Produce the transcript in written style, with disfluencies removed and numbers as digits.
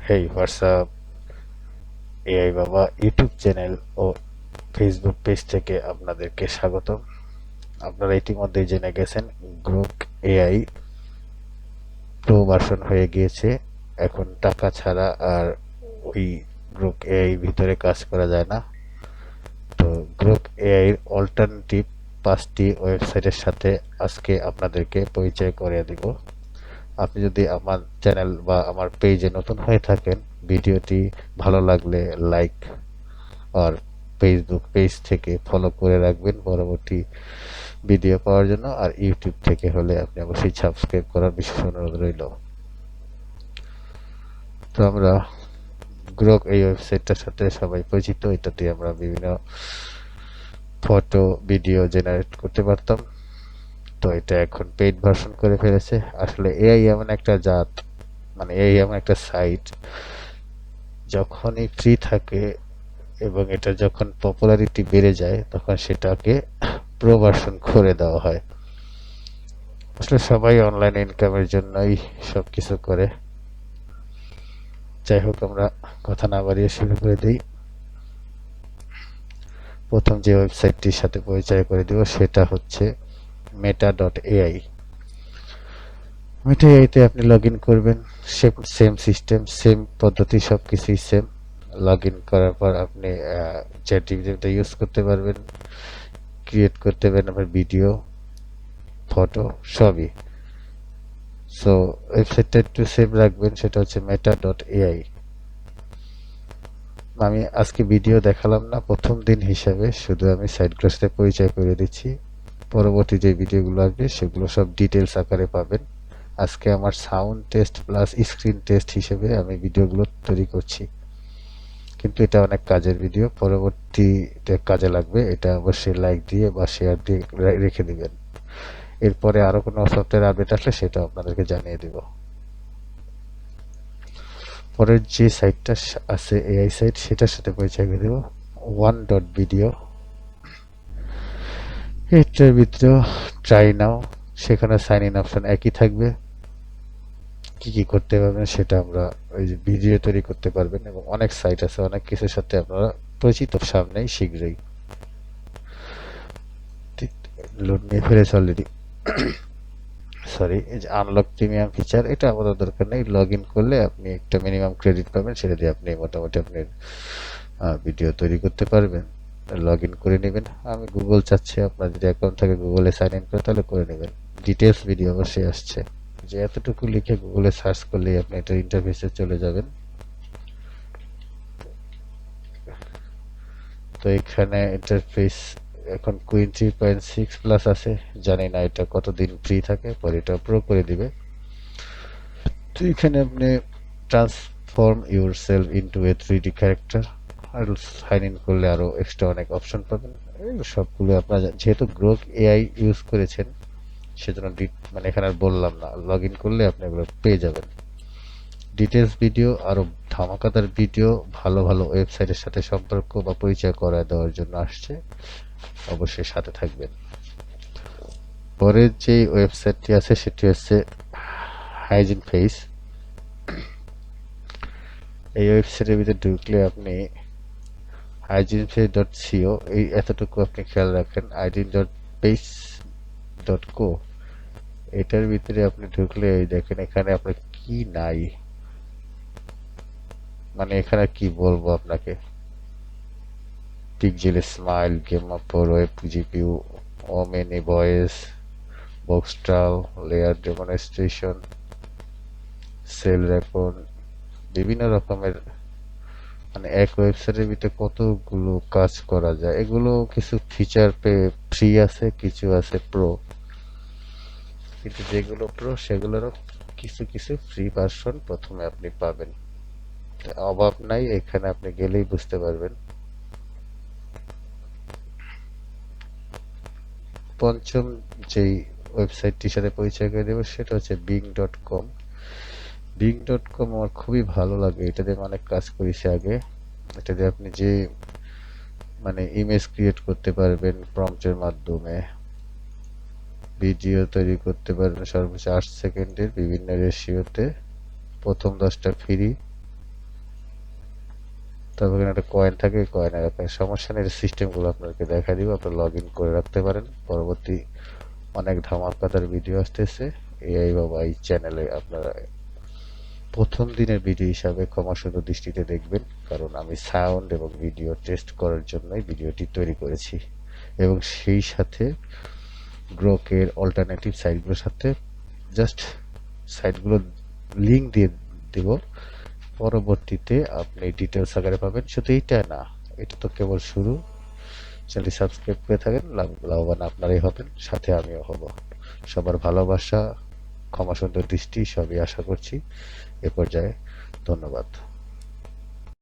হেই WhatsApp AI বাবা YouTube channel ও Facebook page থেকে আপনাদেরকে স্বাগতম। আপনারা ইতিমধ্যেই জেনে গেছেন গ্রোক এআই প্রো ভার্সন হয়ে গিয়েছে। এখন টাকা ছাড়া আর ওই গ্রোক এআই ভিতরে কাজ করা যায় না। তো গ্রোক এআই এর অল্টারনেটিভ 5টি ওয়েবসাইটের সাথে আজকে আপনাদেরকে পরিচয় করিয়ে দিব। আপনি যদি আমার চ্যানেল বা আমার পেজে নতুন হয়ে থাকেন, ভিডিওটি ভালো লাগলে লাইক আর ফেসবুক পেজ থেকে ফলো করে রাখবেন পরবর্তী ভিডিও পাওয়ার জন্য। আর ইউটিউব থেকে হলে আপনি অবশ্যই সাবস্ক্রাইব করার বিশেষ অনুরোধ রইল। তো আমরা গ্রোক এই ওয়েবসাইটটার সাথে সবাই পরিচিত। এটাতে আমরা বিভিন্ন ফটো ভিডিও জেনারেট করতে পারতাম। তো এটা এখন পেইড ভার্সন করে ফেলেছে। আসলে এআই এমন একটা জাত, মানে এআই এমন একটা সাইট, যখনই ফ্রি থাকে এবং এটা যখন পপুলারিটি বেড়ে যায় তখন সেটাকে প্রো ভার্সন করে দেওয়া হয়। আসলে সবাই অনলাইন ইনকামের জন্যই সবকিছু করে। যাই হোক, আমরা কথা না বাড়িয়ে শুরু করে দিই। প্রথম যে ওয়েবসাইটটির সাথে পরিচয় করে দিব সেটা হচ্ছে meta.ai। মেটা এআইতে আপনি লগ ইন করবেন। সেম সিস্টেম, সেম পদ্ধতি, সব কিছুই সেম। লগ ইন করার পর আপনি চ্যাট জিপিটিটা ইউজ করতে পারবেন, ক্রিয়েট করতে পারবেন আপনার ভিডিও, ফটো, সবই। সো ওয়েবসাইটটা একটু সেভ রাখবেন, সেটা হচ্ছে meta.ai। আমি আজকে ভিডিও দেখালাম না, প্রথম দিন হিসাবে শুধু আমি সাইটগুলোর সাথে পরিচয় করে দিচ্ছি। পরবর্তী যে ভিডিওগুলো আসবে সেগুলো সব ডিটেলস আকারে পাবেন। আজকে আমার sound test plus screen test হিসেবে আমি ভিডিওগুলো তৈরি করছি, কিন্তু এটা অনেক কাজের ভিডিও, পরবর্তীতে কাজে লাগবে। এটা অবশ্যই লাইক দিয়ে বা শেয়ার দিয়ে রেখে দিবেন। এরপরে আরো কোনো সফটওয়্যার আপডেট আসলে সেটা আপনাদেরকে জানিয়ে দিব। পরের যে সাইটটা আছে এআই সাইট, সেটার সাথে পরিচয় করে দেব। one.video। এটার ভিতরেও ট্রাই নাও, সেখানে সাইন ইন অপশন একই থাকবে। কি কি করতে পারবেন সেটা আমরা ওই যে ভিডিও তৈরি করতে পারবেন, এবং অনেক সাইট আছে, অনেক কিছুর সাথে আপনারা পরিচিত সামনেই শীঘ্রই। লোড নিয়ে ফেলেছে অলরেডি। সরি, এই যে আনলক প্রিমিয়াম ফিচার, এটা আমাদের দরকার নেই। লগ ইন করলে আপনি একটা মিনিমাম ক্রেডিট পাবেন, সেটা দিয়ে আপনি মোটামুটি আপনার ভিডিও তৈরি করতে পারবেন। লগ ইন করে নেবেন। আমি গুগল চাচ্ছি, আপনার যদি অ্যাকাউন্ট থাকে গুগলে সাইন ইন করে তাহলে করে নেবেন। ডিটেলস ভিডিও অবশ্যই আসছে, যে এতটুকু লিখে গুগলে সার্চ করলেই আপনি এটার ইন্টারফেসে চলে যাবেন। তো এখানে ইন্টারফেস এখন কুইন 3.6 প্লাস আছে, জানি না এটা কতদিন ফ্রি থাকে, পরে এটা প্রো করে দিবে। তো এখানে আপনি transform yourself into a 3D character আর সাইন ইন করলে আরো এক্সট্রা অনেক অপশন পাবেন। এগুলো সবগুলো আপনার যেহেতু গ্রোক এআই ইউজ করেছেন সেজন্য মানে এখানে আর বললাম না, লগ ইন করলে আপনি এগুলো পেয়ে যাবেন। ডিটেলস ভিডিও, আরো ধামাকাদার ভিডিও ভালো ভালো ওয়েবসাইটের সাথে সম্পর্ক বা পরিচয় করায় দেওয়ার জন্য আসছে, অবশ্যই সাথে থাকবেন। পরের যে ওয়েবসাইটটি আছে সেটি হচ্ছে হাইজিন ফেস। এই ওয়েবসাইটের ভিতরে ঢুকলে আপনি hygieneface.co, এই এতটুকু আপনি খেয়াল রাখেন। hygiene.page.co, এটার ভিতরে আপনি ঢুকলে এই দেখেন এখানে আপনার কি নাই, মানে এখানে কি বলবো আপনাকে। Pixel smile, game of web GPU, omni voice, বক্সট্রাল, লেয়ার ডেমনস্ট্রেশন, সেল রেকর্ড, বিভিন্ন রকমের, মানে এক ওয়েবসাইটের ভিতরে কতগুলো কাজ করা যায়। এগুলো কিছু ফিচার ফ্রি আছে, কিছু আছে প্রো, কিন্তু যেগুলো প্রো সেগুলোরও কিছু কিছু ফ্রি ভার্সন প্রথমে আপনি পাবেন। অভাব নাই, এখানে আপনি গেলেই বুঝতে পারবেন। পঞ্চম যেই ওয়েবসাইটটির সাথে পরিচয় করে দেবো সেটা হচ্ছে bing.com। bing.com আমার খুবই ভালো লাগে, এটা দিয়ে অনেক কাজ করেছি আগে। এটা দিয়ে আপনি যে মানে ইমেজ ক্রিয়েট করতে পারবেন প্রম্পটের মাধ্যমে, ভিডিও তৈরি করতে পারবেন সর্বোচ্চ 8 সেকেন্ডের বিভিন্ন রেশিওতে, প্রথম 10টা ফ্রি, তারপর এখানে একটা কয়েন থাকে, কয়েনের আপনার সমস্যা নেই, সিস্টেমগুলো আপনাকে দেখা দিব, আপনি লগ ইন করে রাখতে পারেন। পরবর্তী অনেক ধামাকাদার ভিডিও আসতেছে এআই বাবা এই চ্যানেলে। আপনারা প্রথম দিনের ভিডিও হিসাবে ক্ষমা সুন্দর দৃষ্টিতে দেখবেন, কারণ আমি সাউন্ড এবং ভিডিও টেস্ট করার জন্যই ভিডিওটি তৈরি করেছি, এবং সেই সাথে গ্রোকের অল্টারনেটিভ সাইটগুলোর সাথে জাস্ট সাইটগুলো লিঙ্ক দিয়ে দেব। পরবর্তীতে আপনি ডিটেলস আকারে পাবেন। শুধু এইটা না, এটা তো কেবল শুরু। চ্যানেলটি সাবস্ক্রাইব করে থাকেন, লাভবান আপনারাই হবেন, সাথে আমিও হব। সবার ভালোবাসা, ক্ষমা সুন্দর দৃষ্টি সবই আশা করছি এ পর্যায়ে। ধন্যবাদ।